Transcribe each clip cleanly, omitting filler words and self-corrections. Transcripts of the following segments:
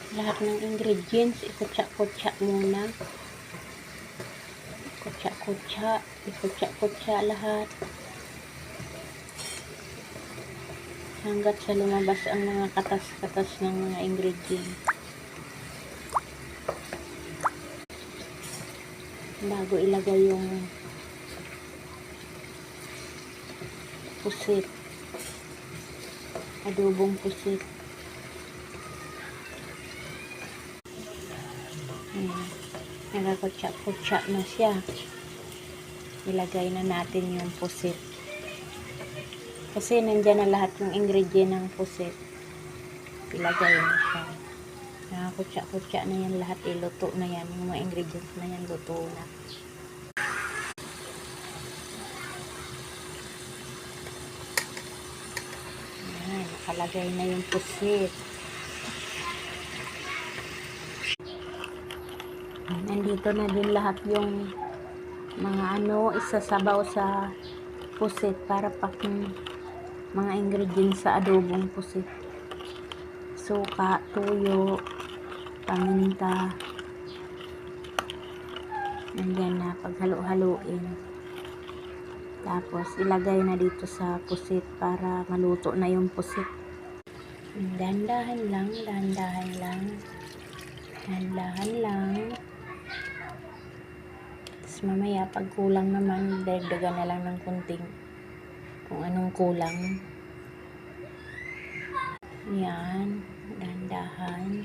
Lahat ng ingredients, ikutsa-kutsa muna. Ikutsa-kutsa lahat. Hanggat sa lumabas ang mga katas-katas ng mga ingredients. Bago ilagay yung pusit. Adobong pusit. Nagakutsa-kutsa na siya. Ilagay na natin yung pusit. Kasi nandyan na lahat ng ingredient ng pusit. Ilagay na siya. Nakakutsa-kutsa na yan lahat. Iluto na yan. Yung mga ingredients na yan, luto na. Ayan, nakalagay na yung pusit. Nandito na din lahat yung mga isasabaw sa pusit para pang mga ingredients sa adobong pusit. Suka, tuyo, paminta. Nandyan na, paghalo-haloin. Tapos ilagay na dito sa pusit para maluto na yung pusit. Dahan-dahan lang, dahan-dahan lang. Dahan-dahan lang. Tapos mamaya pag kulang naman, dagdagan na lang ng kunting kung anong kulang. Yan, dahan-dahan.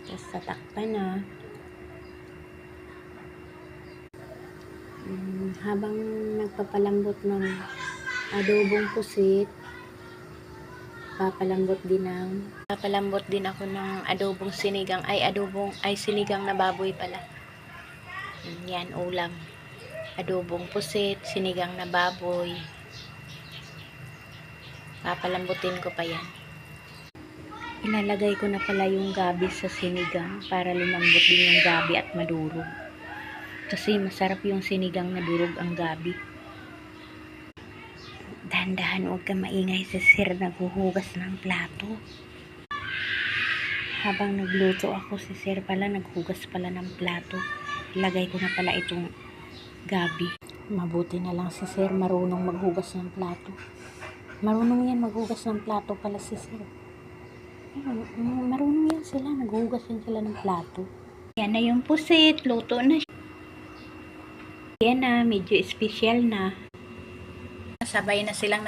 Tapos tatakpan na. Habang nagpapalambot ng adobong pusit, papalambot din ako ng adobong sinigang, sinigang na baboy pala. Yan, ulam. Adobong pusit, sinigang na baboy. Papalambutin ko pa yan. Ilalagay ko na pala yung gabi sa sinigang para lumambot din yung gabi at madurog. Kasi masarap yung sinigang na durog ang gabi. Dahan-dahan, huwag ka maingay, si Sir naghuhugas ng plato. Habang nagluto ako, si Sir pala naghugas pala ng plato. Ilagay ko na pala itong gabi. Mabuti na lang si Sir marunong maghugas ng plato. Marunong yan maghugas ng plato pala si Sir. Marunong yan sila, naghuhugas yan sila ng plato. Yan na yung pusit, luto na siya. Yan na, medyo espesyal na. Sabay na silang